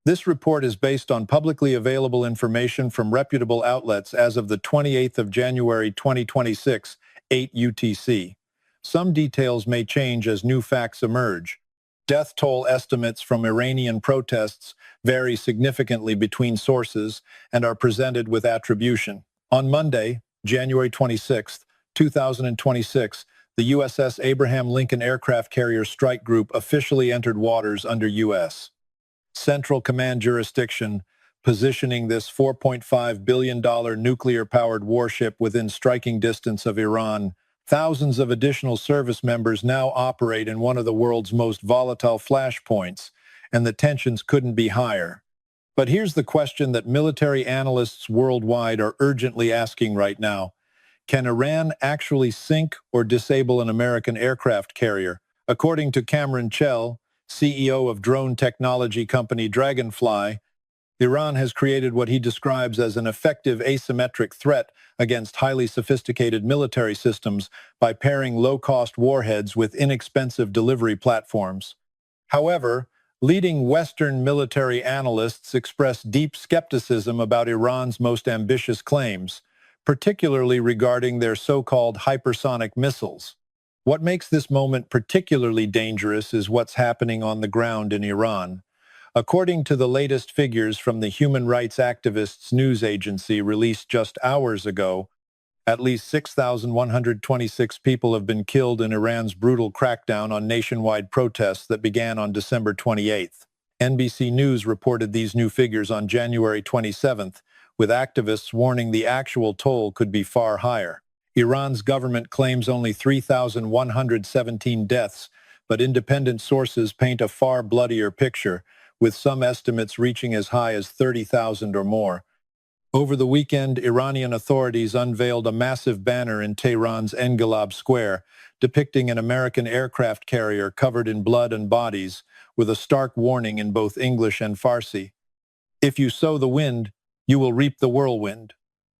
This report is based on publicly available information from reputable outlets as of the 28th of January 2026, 8 UTC. Some details may change as new facts emerge. Death toll estimates from Iranian protests vary significantly between sources and are presented with attribution. On Monday, January 26, 2026, the USS Abraham Lincoln aircraft carrier strike group officially entered waters under U.S. Central Command jurisdiction, positioning this $4.5 billion nuclear-powered warship within striking distance of Iran. Thousands of additional service members now operate in one of the world's most volatile flashpoints, and the tensions couldn't be higher. But here's the question that military analysts worldwide are urgently asking right now. Can Iran actually sink or disable an American aircraft carrier? According to Cameron Chell, CEO of drone technology company Dragonfly, Iran has created what he describes as an effective asymmetric threat against highly sophisticated military systems by pairing low-cost warheads with inexpensive delivery platforms. However, leading Western military analysts express deep skepticism about Iran's most ambitious claims, particularly regarding their so-called hypersonic missiles. What makes this moment particularly dangerous is what's happening on the ground in Iran. According to the latest figures from the human rights activists' news agency released just hours ago, at least 6,126 people have been killed in Iran's brutal crackdown on nationwide protests that began on December 28th. NBC News reported these new figures on January 27th, with activists warning the actual toll could be far higher. Iran's government claims only 3,117 deaths, but independent sources paint a far bloodier picture, with some estimates reaching as high as 30,000 or more. Over the weekend, Iranian authorities unveiled a massive banner in Tehran's Engilab Square, depicting an American aircraft carrier covered in blood and bodies, with a stark warning in both English and Farsi. "If you sow the wind, you will reap the whirlwind."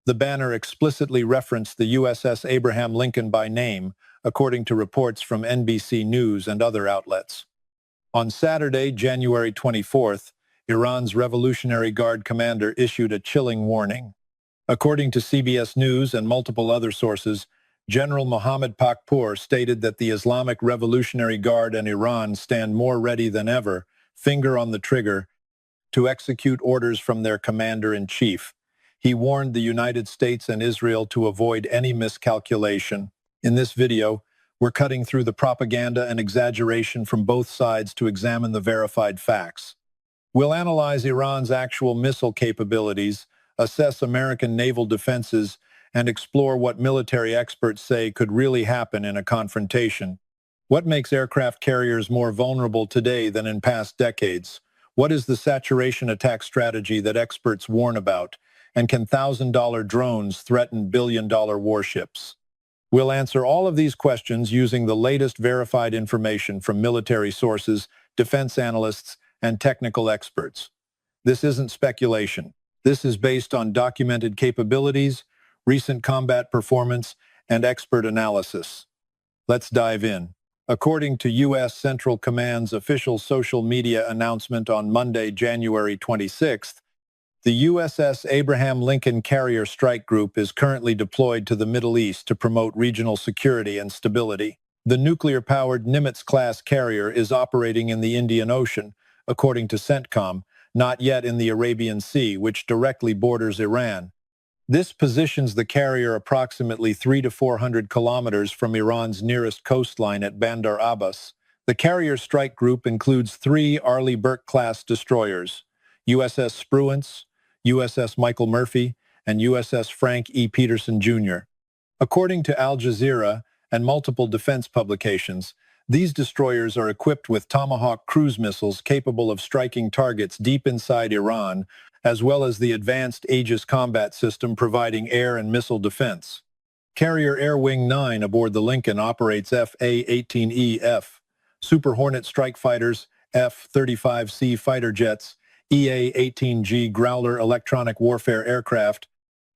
The banner explicitly referenced the USS Abraham Lincoln by name, according to reports from NBC News and other outlets. On Saturday, January 24th, Iran's Revolutionary Guard commander issued a chilling warning. According to CBS News and multiple other sources, General Mohammad Pakpour stated that the Islamic Revolutionary Guard and Iran stand more ready than ever, finger on the trigger, to execute orders from their commander-in-chief. He warned the United States and Israel to avoid any miscalculation. In this video, we're cutting through the propaganda and exaggeration from both sides to examine the verified facts. We'll analyze Iran's actual missile capabilities, assess American naval defenses, and explore what military experts say could really happen in a confrontation. What makes aircraft carriers more vulnerable today than in past decades? What is the saturation attack strategy that experts warn about? And can $1,000 drones threaten billion-dollar warships? We'll answer all of these questions using the latest verified information from military sources, defense analysts, and technical experts. This isn't speculation. This is based on documented capabilities, recent combat performance, and expert analysis. Let's dive in. According to U.S. Central Command's official social media announcement on Monday, January 26th, the USS Abraham Lincoln Carrier Strike Group is currently deployed to the Middle East to promote regional security and stability. The nuclear-powered Nimitz-class carrier is operating in the Indian Ocean, according to CENTCOM, not yet in the Arabian Sea, which directly borders Iran. This positions the carrier approximately 300 to 400 kilometers from Iran's nearest coastline at Bandar Abbas. The carrier strike group includes 3 Arleigh Burke-class destroyers, USS Spruance, USS Michael Murphy, and USS Frank E. Peterson, Jr. According to Al Jazeera and multiple defense publications, these destroyers are equipped with Tomahawk cruise missiles capable of striking targets deep inside Iran, as well as the advanced Aegis combat system providing air and missile defense. Carrier Air Wing 9 aboard the Lincoln operates F/A-18E/F, Super Hornet strike fighters, F-35C fighter jets, EA-18G Growler electronic warfare aircraft,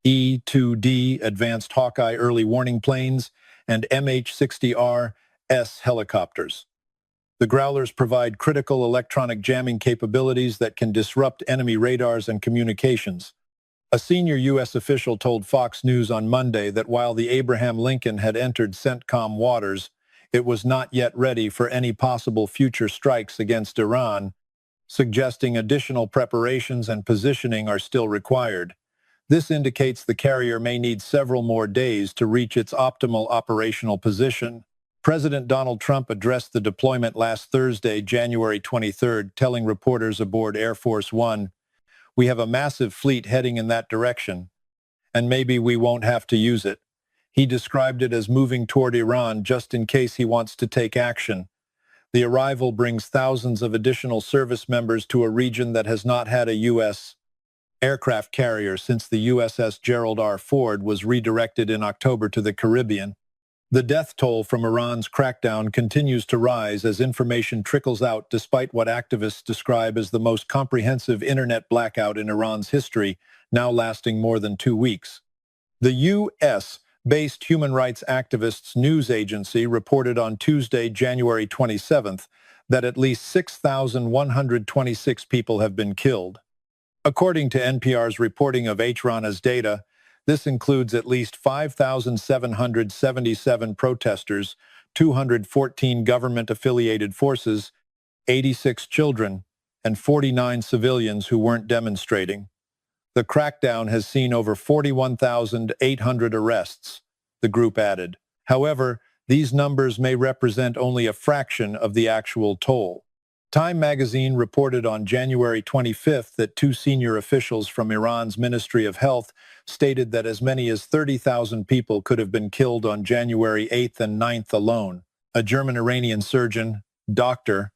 E-2D advanced Hawkeye early warning planes, and MH-60R S helicopters. The Growlers provide critical electronic jamming capabilities that can disrupt enemy radars and communications. A senior U.S. official told Fox News on Monday that while the Abraham Lincoln had entered CENTCOM waters, it was not yet ready for any possible future strikes against Iran, suggesting additional preparations and positioning are still required. This indicates the carrier may need several more days to reach its optimal operational position. President Donald Trump addressed the deployment last Thursday, January 23rd, telling reporters aboard Air Force One, "We have a massive fleet heading in that direction, and maybe we won't have to use it." He described it as moving toward Iran just in case he wants to take action. The arrival brings thousands of additional service members to a region that has not had a U.S. aircraft carrier since the USS Gerald R. Ford was redirected in October to the Caribbean. The death toll from Iran's crackdown continues to rise as information trickles out despite what activists describe as the most comprehensive internet blackout in Iran's history, now lasting more than 2 weeks. The U.S.-based human rights activists news agency reported on Tuesday, January 27th, that at least 6,126 people have been killed. According to NPR's reporting of Tehran's data, this includes at least 5,777 protesters, 214 government-affiliated forces, 86 children, and 49 civilians who weren't demonstrating. The crackdown has seen over 41,800 arrests, the group added. However, these numbers may represent only a fraction of the actual toll. Time magazine reported on January 25th that 2 senior officials from Iran's Ministry of Health stated that as many as 30,000 people could have been killed on January 8th and 9th alone. A German-Iranian surgeon, Dr.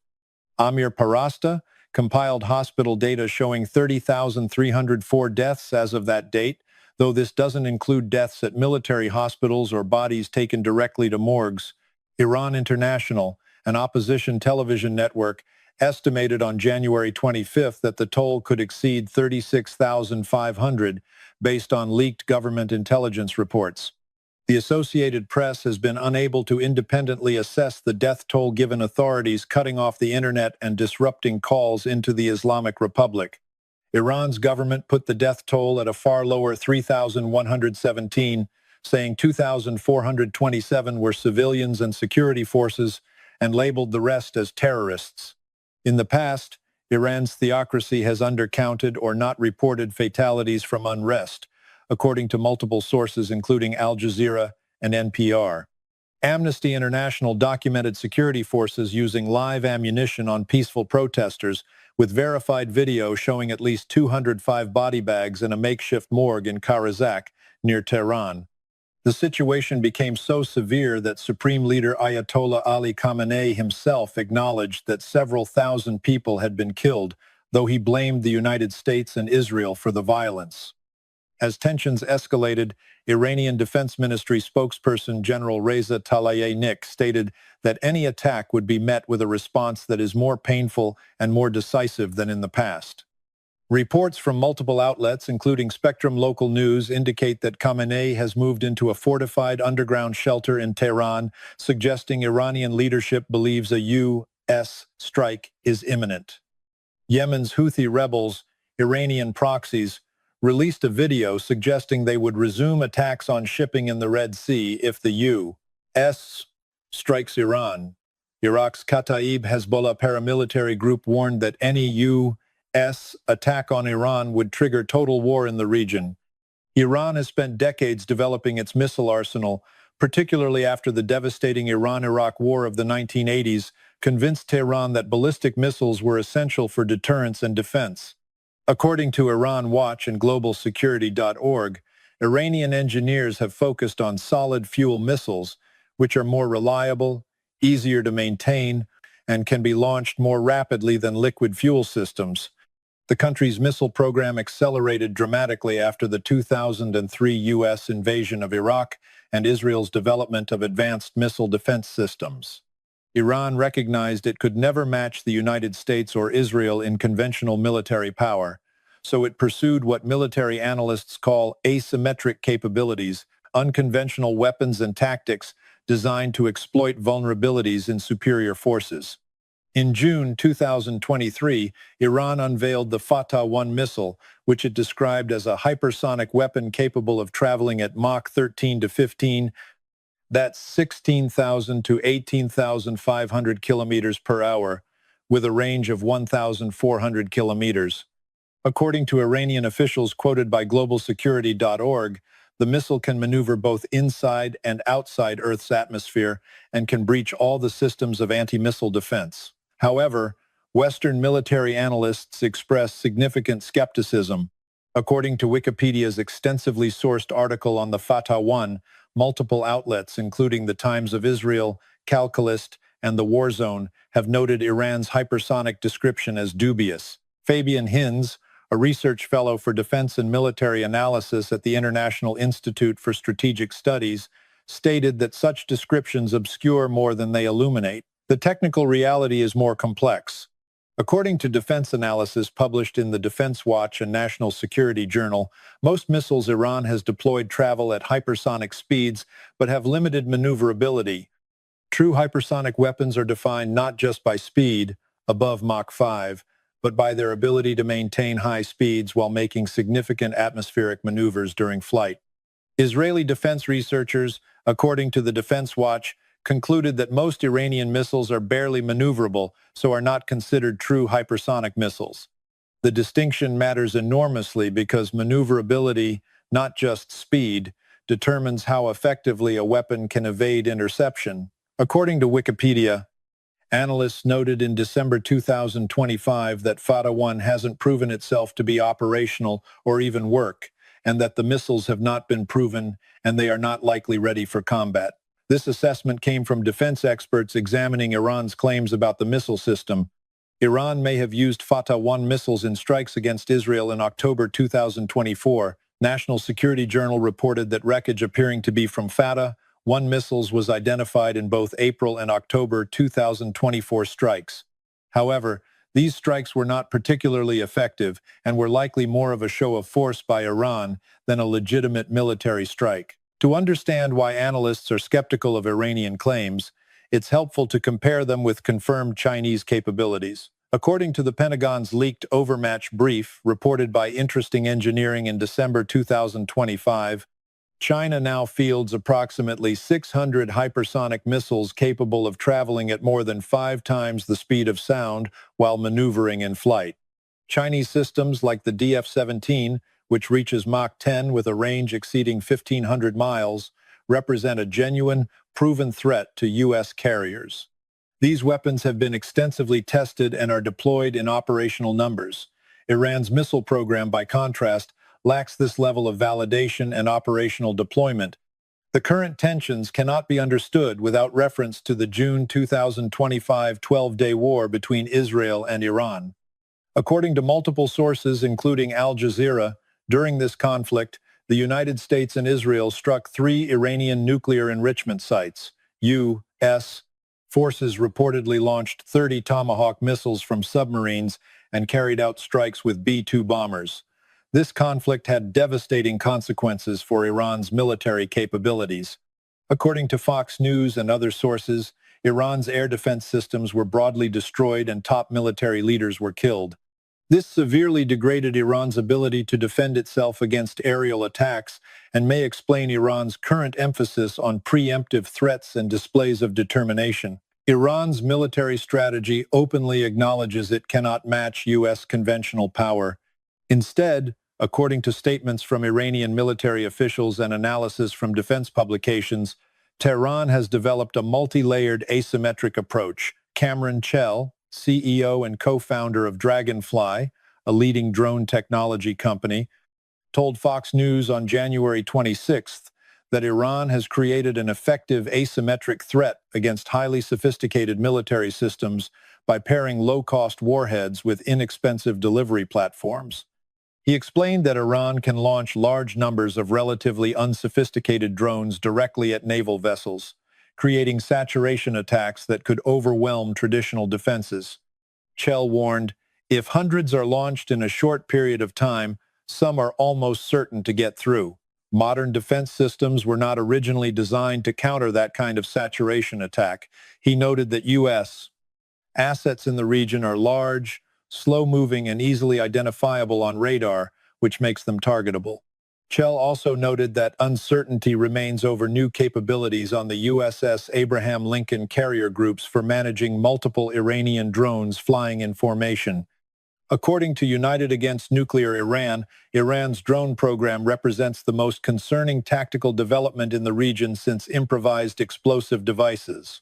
Amir Parasta, compiled hospital data showing 30,304 deaths as of that date, though this doesn't include deaths at military hospitals or bodies taken directly to morgues. Iran International, an opposition television network, estimated on January 25th that the toll could exceed 36,500 based on leaked government intelligence reports. The Associated Press has been unable to independently assess the death toll given authorities cutting off the internet and disrupting calls into the Islamic Republic. Iran's government put the death toll at a far lower 3,117, saying 2,427 were civilians and security forces, and labeled the rest as terrorists. In the past, Iran's theocracy has undercounted or not reported fatalities from unrest, according to multiple sources including Al Jazeera and NPR. Amnesty International documented security forces using live ammunition on peaceful protesters, with verified video showing at least 205 body bags in a makeshift morgue in Karazak, near Tehran. The situation became so severe that Supreme Leader Ayatollah Ali Khamenei himself acknowledged that several thousand people had been killed, though he blamed the United States and Israel for the violence. As tensions escalated, Iranian Defense Ministry spokesperson General Reza Tlaibani stated that any attack would be met with a response that is more painful and more decisive than in the past. Reports from multiple outlets, including Spectrum Local News, indicate that Khamenei has moved into a fortified underground shelter in Tehran, suggesting Iranian leadership believes a U.S. strike is imminent. Yemen's Houthi rebels, Iranian proxies, released a video suggesting they would resume attacks on shipping in the Red Sea if the U.S. strikes Iran. Iraq's Kataib Hezbollah paramilitary group warned that any U.S. attack on Iran would trigger total war in the region. Iran has spent decades developing its missile arsenal, particularly after the devastating Iran-Iraq War of the 1980s, convinced Tehran that ballistic missiles were essential for deterrence and defense. According to Iran Watch and GlobalSecurity.org, Iranian engineers have focused on solid-fuel missiles, which are more reliable, easier to maintain, and can be launched more rapidly than liquid fuel systems. The country's missile program accelerated dramatically after the 2003 U.S. invasion of Iraq and Israel's development of advanced missile defense systems. Iran recognized it could never match the United States or Israel in conventional military power, so it pursued what military analysts call asymmetric capabilities, unconventional weapons and tactics designed to exploit vulnerabilities in superior forces. In June 2023, Iran unveiled the Fattah 1 missile, which it described as a hypersonic weapon capable of traveling at Mach 13 to 15, that's 16,000 to 18,500 kilometers per hour, with a range of 1,400 kilometers. According to Iranian officials quoted by globalsecurity.org, the missile can maneuver both inside and outside Earth's atmosphere and can breach all the systems of anti-missile defense. However, Western military analysts express significant skepticism. According to Wikipedia's extensively sourced article on the Fattah 1, multiple outlets, including the Times of Israel, Calculist, and the War Zone, have noted Iran's hypersonic description as dubious. Fabian Hinz, a research fellow for defense and military analysis at the International Institute for Strategic Studies, stated that such descriptions obscure more than they illuminate. The technical reality is more complex. According to defense analysis published in the Defense Watch and National Security Journal, most missiles Iran has deployed travel at hypersonic speeds but have limited maneuverability. True hypersonic weapons are defined not just by speed, above Mach 5, but by their ability to maintain high speeds while making significant atmospheric maneuvers during flight. Israeli defense researchers, according to the Defense Watch, concluded that most Iranian missiles are barely maneuverable, so are not considered true hypersonic missiles. The distinction matters enormously because maneuverability, not just speed, determines how effectively a weapon can evade interception. According to Wikipedia, analysts noted in December 2025 that Fattah 1 hasn't proven itself to be operational or even work, and that the missiles have not been proven and they are not likely ready for combat. This assessment came from defense experts examining Iran's claims about the missile system. Iran may have used Fattah 1 missiles in strikes against Israel in October 2024. National Security Journal reported that wreckage appearing to be from Fattah 1 missiles was identified in both April and October 2024 strikes. However, these strikes were not particularly effective and were likely more of a show of force by Iran than a legitimate military strike. To understand why analysts are skeptical of Iranian claims, it's helpful to compare them with confirmed Chinese capabilities. According to the Pentagon's leaked overmatch brief reported by Interesting Engineering in December 2025, China now fields approximately 600 hypersonic missiles capable of traveling at more than 5 times the speed of sound while maneuvering in flight. Chinese systems like the DF-17, which reaches Mach 10 with a range exceeding 1,500 miles, represent a genuine, proven threat to U.S. carriers. These weapons have been extensively tested and are deployed in operational numbers. Iran's missile program, by contrast, lacks this level of validation and operational deployment. The current tensions cannot be understood without reference to the June 2025 12-day war between Israel and Iran. According to multiple sources, including Al Jazeera, during this conflict, the United States and Israel struck 3 Iranian nuclear enrichment sites. U.S. forces reportedly launched 30 Tomahawk missiles from submarines and carried out strikes with B-2 bombers. This conflict had devastating consequences for Iran's military capabilities. According to Fox News and other sources, Iran's air defense systems were broadly destroyed and top military leaders were killed. This severely degraded Iran's ability to defend itself against aerial attacks and may explain Iran's current emphasis on preemptive threats and displays of determination. Iran's military strategy openly acknowledges it cannot match U.S. conventional power. Instead, according to statements from Iranian military officials and analysis from defense publications, Tehran has developed a multi-layered asymmetric approach. Cameron Chell, CEO and co-founder of Dragonfly, a leading drone technology company, told Fox News on January 26th that Iran has created an effective asymmetric threat against highly sophisticated military systems by pairing low-cost warheads with inexpensive delivery platforms. He explained that Iran can launch large numbers of relatively unsophisticated drones directly at naval vessels, creating saturation attacks that could overwhelm traditional defenses. Chell warned, if hundreds are launched in a short period of time, some are almost certain to get through. Modern defense systems were not originally designed to counter that kind of saturation attack. He noted that U.S. Assets in the region are large, slow-moving, and easily identifiable on radar, which makes them targetable. Chell also noted that uncertainty remains over new capabilities on the USS Abraham Lincoln carrier groups for managing multiple Iranian drones flying in formation. According to United Against Nuclear Iran, Iran's drone program represents the most concerning tactical development in the region since improvised explosive devices.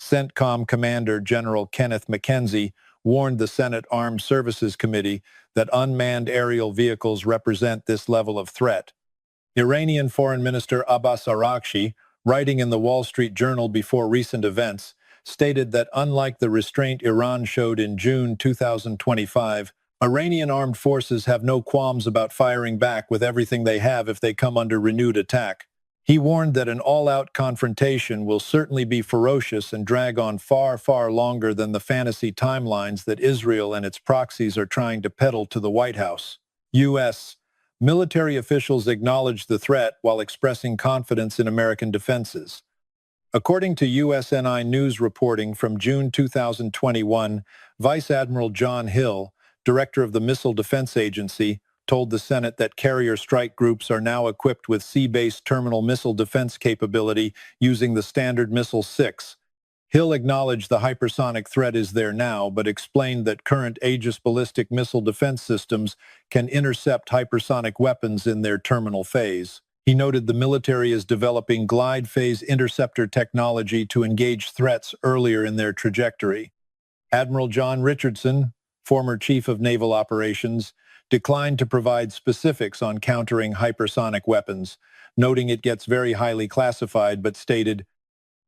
CENTCOM Commander General Kenneth McKenzie warned the Senate Armed Services Committee that unmanned aerial vehicles represent this level of threat. Iranian Foreign Minister Abbas Araghchi, writing in the Wall Street Journal before recent events, stated that unlike the restraint Iran showed in June 2025, Iranian armed forces have no qualms about firing back with everything they have if they come under renewed attack. He warned that an all-out confrontation will certainly be ferocious and drag on far, far longer than the fantasy timelines that Israel and its proxies are trying to peddle to the White House. U.S. military officials acknowledged the threat while expressing confidence in American defenses. According to USNI News reporting from June 2021, Vice Admiral John Hill, director of the Missile Defense Agency, told the Senate that carrier strike groups are now equipped with sea-based terminal missile defense capability using the Standard Missile-6. Hill acknowledged the hypersonic threat is there now, but explained that current Aegis ballistic missile defense systems can intercept hypersonic weapons in their terminal phase. He noted the military is developing glide phase interceptor technology to engage threats earlier in their trajectory. Admiral John Richardson, former Chief of Naval Operations, declined to provide specifics on countering hypersonic weapons, noting it gets very highly classified, but stated,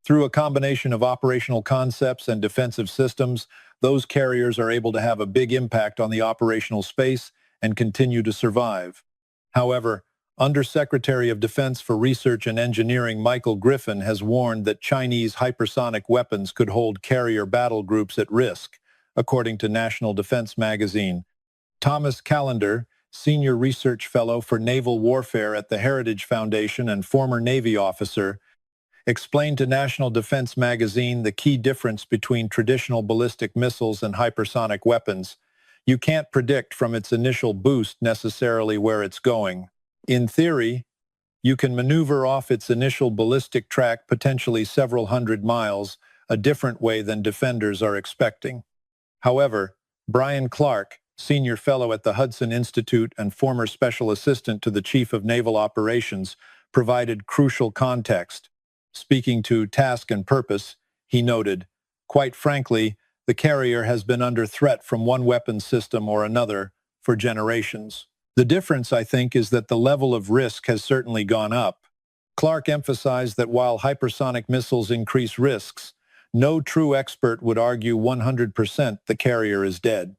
"Through a combination of operational concepts and defensive systems, those carriers are able to have a big impact on the operational space and continue to survive." However, Undersecretary of Defense for Research and Engineering Michael Griffin has warned that Chinese hypersonic weapons could hold carrier battle groups at risk, according to National Defense Magazine. Thomas Callender, Senior Research Fellow for Naval Warfare at the Heritage Foundation and former Navy officer, explained to National Defense Magazine the key difference between traditional ballistic missiles and hypersonic weapons. You can't predict from its initial boost necessarily where it's going. In theory, you can maneuver off its initial ballistic track potentially several hundred miles, a different way than defenders are expecting. However, Brian Clark, Senior Fellow at the Hudson Institute and former Special Assistant to the Chief of Naval Operations, provided crucial context. Speaking to Task and Purpose, he noted, "Quite frankly, the carrier has been under threat from one weapon system or another for generations. The difference, I think, is that the level of risk has certainly gone up." Clark emphasized that while hypersonic missiles increase risks, no true expert would argue 100% the carrier is dead.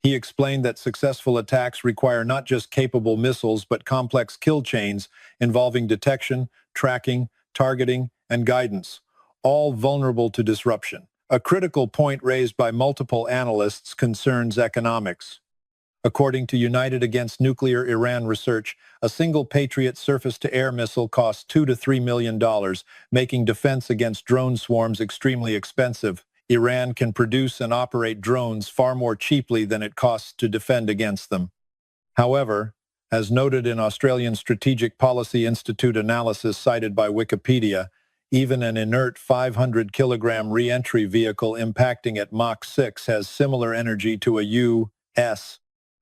He explained that successful attacks require not just capable missiles but complex kill chains involving detection, tracking, targeting, and guidance, all vulnerable to disruption. A critical point raised by multiple analysts concerns economics. According to United Against Nuclear Iran research, a single Patriot surface-to-air missile costs $2 to $3 million, making defense against drone swarms extremely expensive. Iran can produce and operate drones far more cheaply than it costs to defend against them. However, as noted in Australian Strategic Policy Institute analysis cited by Wikipedia, even an inert 500-kilogram re-entry vehicle impacting at Mach 6 has similar energy to a U.S.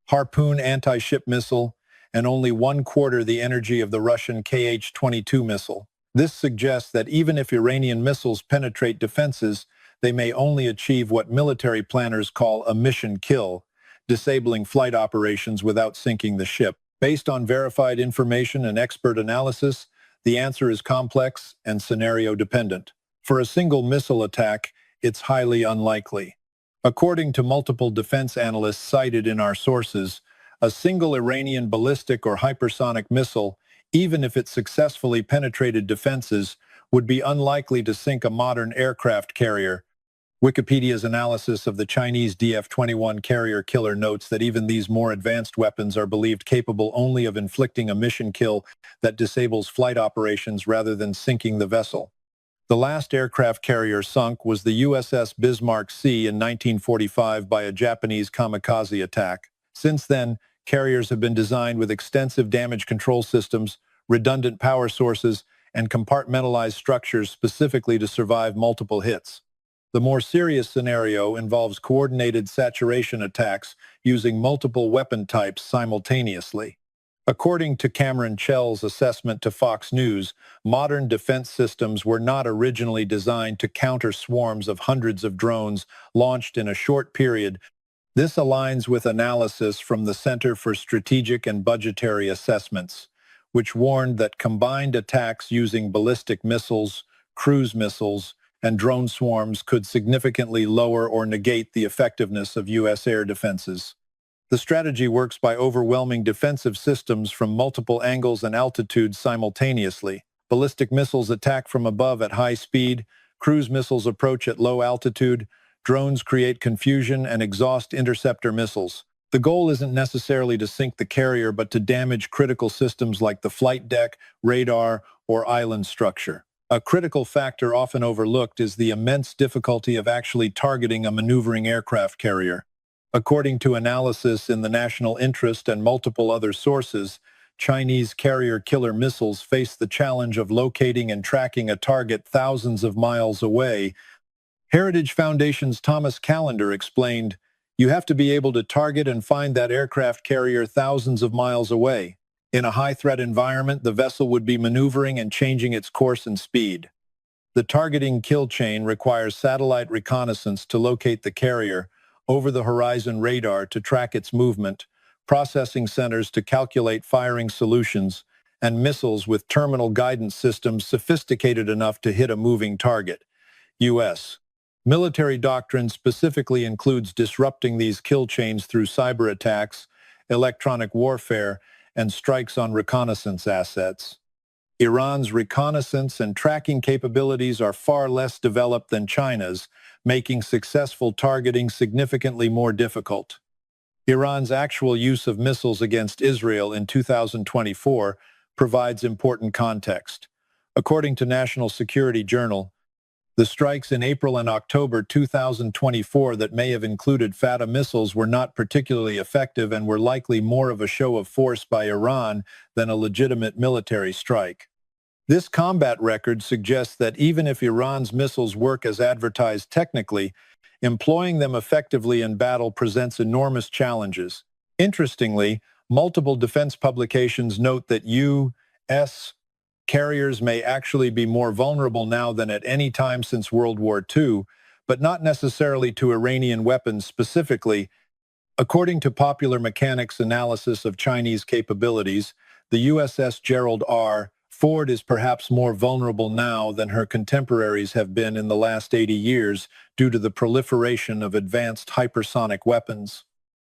Harpoon anti-ship missile and only 1/4 the energy of the Russian Kh-22 missile. This suggests that even if Iranian missiles penetrate defenses, they may only achieve what military planners call a mission kill, disabling flight operations without sinking the ship. Based on verified information and expert analysis, the answer is complex and scenario-dependent. For a single missile attack, it's highly unlikely. According to multiple defense analysts cited in our sources, a single Iranian ballistic or hypersonic missile, even if it successfully penetrated defenses, would be unlikely to sink a modern aircraft carrier. Wikipedia's analysis of the Chinese DF-21 carrier killer notes that even these more advanced weapons are believed capable only of inflicting a mission kill that disables flight operations rather than sinking the vessel. The last aircraft carrier sunk was the USS Bismarck C in 1945 by a Japanese kamikaze attack. Since then, carriers have been designed with extensive damage control systems, redundant power sources, and compartmentalized structures specifically to survive multiple hits. The more serious scenario involves coordinated saturation attacks using multiple weapon types simultaneously. According to Cameron Chell's assessment to Fox News, modern defense systems were not originally designed to counter swarms of hundreds of drones launched in a short period. This aligns with analysis from the Center for Strategic and Budgetary Assessments, which warned that combined attacks using ballistic missiles, cruise missiles, and drone swarms could significantly lower or negate the effectiveness of U.S. air defenses. The strategy works by overwhelming defensive systems from multiple angles and altitudes simultaneously. Ballistic missiles attack from above at high speed, cruise missiles approach at low altitude, drones create confusion and exhaust interceptor missiles. The goal isn't necessarily to sink the carrier, but to damage critical systems like the flight deck, radar, or island structure. A critical factor often overlooked is the immense difficulty of actually targeting a maneuvering aircraft carrier. According to analysis in the national interest and multiple other sources, Chinese carrier killer missiles face the challenge of locating and tracking a target thousands of miles away. Heritage Foundation's Thomas Callender explained, "You have to be able to target and find that aircraft carrier thousands of miles away. In a high-threat environment, the vessel would be maneuvering and changing its course and speed. The targeting kill chain requires satellite reconnaissance to locate the carrier, over-the-horizon radar to track its movement, processing centers to calculate firing solutions, and missiles with terminal guidance systems sophisticated enough to hit a moving target." U.S. military doctrine specifically includes disrupting these kill chains through cyber attacks, electronic warfare, and strikes on reconnaissance assets. Iran's reconnaissance and tracking capabilities are far less developed than China's, making successful targeting significantly more difficult. Iran's actual use of missiles against Israel in 2024 provides important context. According to National Security Journal, the strikes in April and October 2024 that may have included Fattah missiles were not particularly effective and were likely more of a show of force by Iran than a legitimate military strike. This combat record suggests that even if Iran's missiles work as advertised technically, employing them effectively in battle presents enormous challenges. Interestingly, multiple defense publications note that U.S. carriers may actually be more vulnerable now than at any time since World War II, but not necessarily to Iranian weapons specifically. According to Popular Mechanics' analysis of Chinese capabilities, the USS Gerald R. Ford is perhaps more vulnerable now than her contemporaries have been in the last 80 years due to the proliferation of advanced hypersonic weapons.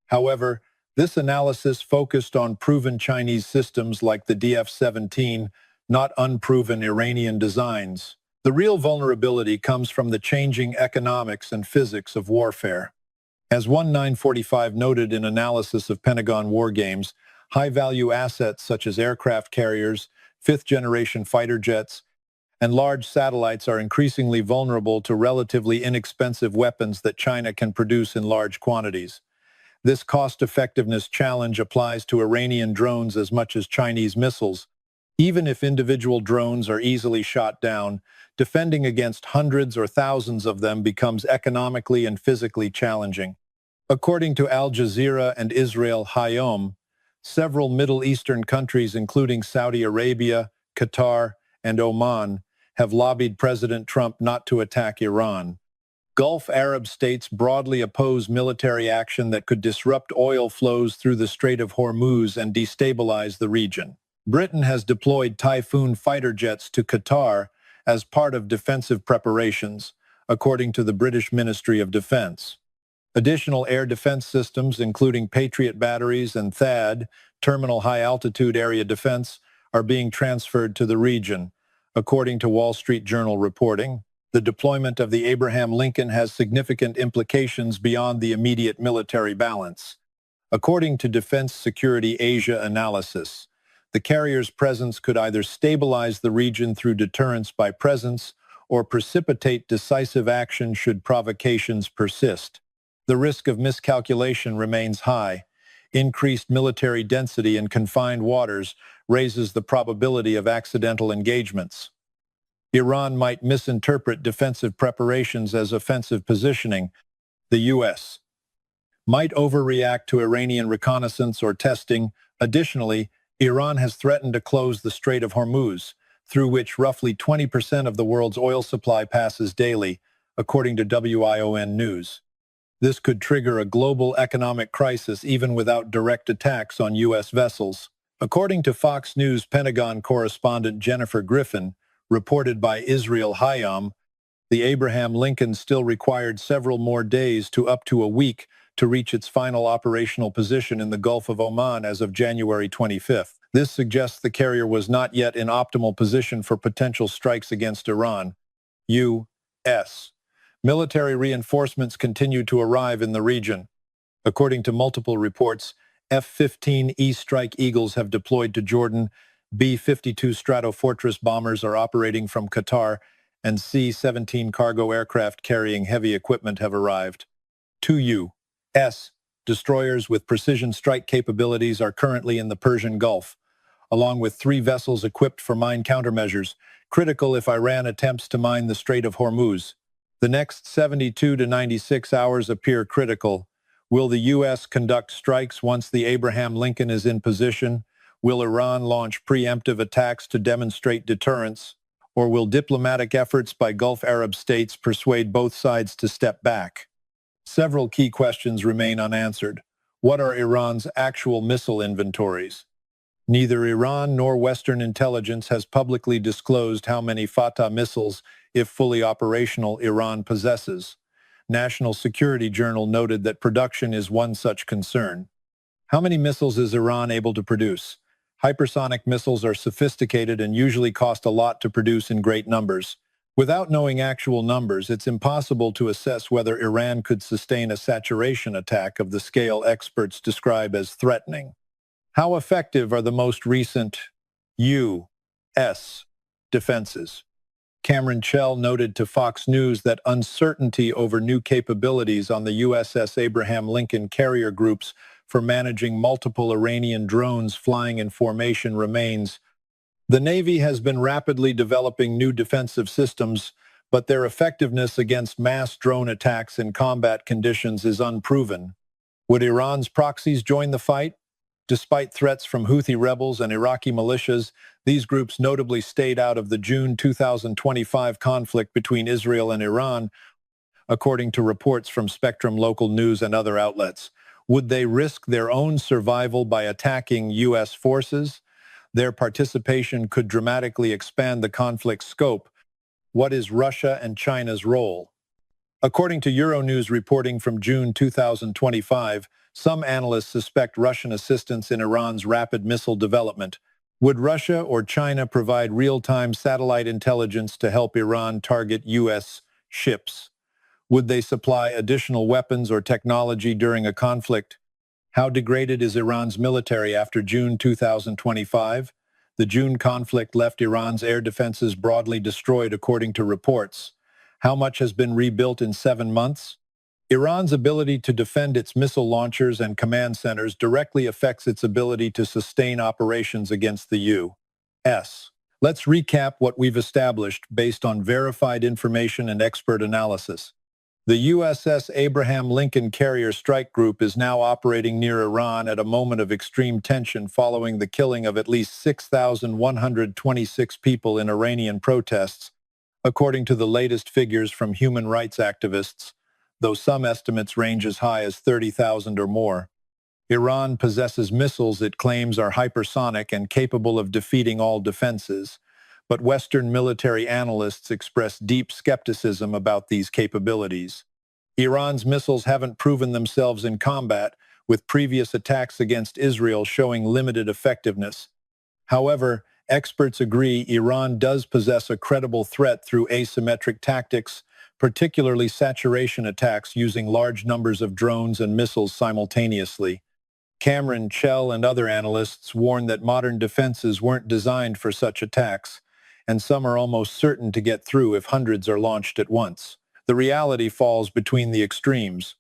However, this analysis focused on proven Chinese systems like the DF-17, not unproven Iranian designs. The real vulnerability comes from the changing economics and physics of warfare. As 1945 noted in analysis of Pentagon war games, high-value assets such as aircraft carriers, fifth-generation fighter jets, and large satellites are increasingly vulnerable to relatively inexpensive weapons that China can produce in large quantities. This cost-effectiveness challenge applies to Iranian drones as much as Chinese missiles. Even if individual drones are easily shot down, defending against hundreds or thousands of them becomes economically and physically challenging. According to Al Jazeera and Israel Hayom, several Middle Eastern countries, including Saudi Arabia, Qatar, and Oman, have lobbied President Trump not to attack Iran. Gulf Arab states broadly oppose military action that could disrupt oil flows through the Strait of Hormuz and destabilize the region. Britain has deployed Typhoon fighter jets to Qatar as part of defensive preparations, according to the British Ministry of Defense. Additional air defense systems, including Patriot batteries and THAAD, Terminal High Altitude Area Defense, are being transferred to the region, according to Wall Street Journal reporting. The deployment of the Abraham Lincoln has significant implications beyond the immediate military balance. According to Defense Security Asia analysis, the carrier's presence could either stabilize the region through deterrence by presence or precipitate decisive action should provocations persist. The risk of miscalculation remains high. Increased military density in confined waters raises the probability of accidental engagements. Iran might misinterpret defensive preparations as offensive positioning. The U.S. might overreact to Iranian reconnaissance or testing. Additionally, Iran has threatened to close the Strait of Hormuz, through which roughly 20% of the world's oil supply passes daily, according to WION News. This could trigger a global economic crisis even without direct attacks on U.S. vessels. According to Fox News Pentagon correspondent Jennifer Griffin, reported by Israel Hayam, the Abraham Lincoln still required several more days to up to a week to reach its final operational position in the Gulf of Oman as of January 25th. This suggests the carrier was not yet in optimal position for potential strikes against Iran. U.S. military reinforcements continue to arrive in the region. According to multiple reports, F-15E Strike Eagles have deployed to Jordan, B-52 Stratofortress bombers are operating from Qatar, and C-17 cargo aircraft carrying heavy equipment have arrived. 2 U.S. destroyers with precision strike capabilities are currently in the Persian Gulf, along with 3 vessels equipped for mine countermeasures, critical if Iran attempts to mine the Strait of Hormuz. The next 72 to 96 hours appear critical. Will the U.S. conduct strikes once the Abraham Lincoln is in position? Will Iran launch preemptive attacks to demonstrate deterrence? Or will diplomatic efforts by Gulf Arab states persuade both sides to step back? Several key questions remain unanswered. What are Iran's actual missile inventories? Neither Iran nor Western intelligence has publicly disclosed how many Fattah missiles, if fully operational, Iran possesses. National Security Journal noted that production is one such concern. How many missiles is Iran able to produce? Hypersonic missiles are sophisticated and usually cost a lot to produce in great numbers. Without knowing actual numbers, it's impossible to assess whether Iran could sustain a saturation attack of the scale experts describe as threatening. How effective are the most recent U.S. defenses? Cameron Chell noted to Fox News that uncertainty over new capabilities on the USS Abraham Lincoln carrier groups for managing multiple Iranian drones flying in formation remains. The Navy has been rapidly developing new defensive systems, but their effectiveness against mass drone attacks in combat conditions is unproven. Would Iran's proxies join the fight? Despite threats from Houthi rebels and Iraqi militias, these groups notably stayed out of the June 2025 conflict between Israel and Iran, according to reports from Spectrum Local News and other outlets. Would they risk their own survival by attacking U.S. forces? Their participation could dramatically expand the conflict's scope. What is Russia and China's role? According to Euronews reporting from June 2025, some analysts suspect Russian assistance in Iran's rapid missile development. Would Russia or China provide real-time satellite intelligence to help Iran target U.S. ships? Would they supply additional weapons or technology during a conflict? How degraded is Iran's military after June 2025? The June conflict left Iran's air defenses broadly destroyed, according to reports. How much has been rebuilt in 7 months? Iran's ability to defend its missile launchers and command centers directly affects its ability to sustain operations against the U.S. Let's recap what we've established based on verified information and expert analysis. The USS Abraham Lincoln Carrier Strike Group is now operating near Iran at a moment of extreme tension following the killing of at least 6,126 people in Iranian protests, according to the latest figures from human rights activists, though some estimates range as high as 30,000 or more. Iran possesses missiles it claims are hypersonic and capable of defeating all defenses, but Western military analysts express deep skepticism about these capabilities. Iran's missiles haven't proven themselves in combat, with previous attacks against Israel showing limited effectiveness. However, experts agree Iran does possess a credible threat through asymmetric tactics, particularly saturation attacks using large numbers of drones and missiles simultaneously. Cameron Chell and other analysts warn that modern defenses weren't designed for such attacks, and some are almost certain to get through if hundreds are launched at once. The reality falls between the extremes.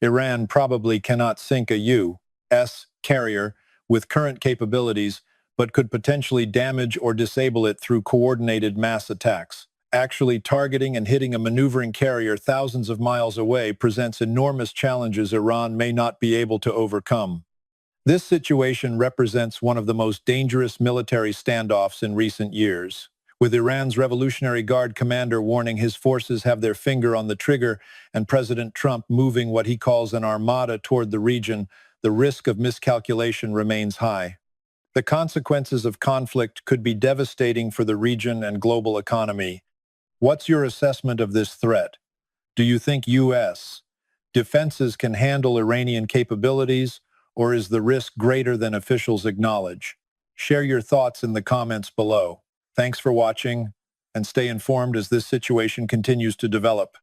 Iran probably cannot sink a U.S. carrier with current capabilities, but could potentially damage or disable it through coordinated mass attacks. Actually targeting and hitting a maneuvering carrier thousands of miles away presents enormous challenges Iran may not be able to overcome. This situation represents one of the most dangerous military standoffs in recent years, with Iran's Revolutionary Guard commander warning his forces have their finger on the trigger and President Trump moving what he calls an armada toward the region. The risk of miscalculation remains high. The consequences of conflict could be devastating for the region and global economy. What's your assessment of this threat? Do you think U.S. defenses can handle Iranian capabilities, or is the risk greater than officials acknowledge? Share your thoughts in the comments below. Thanks for watching, and stay informed as this situation continues to develop.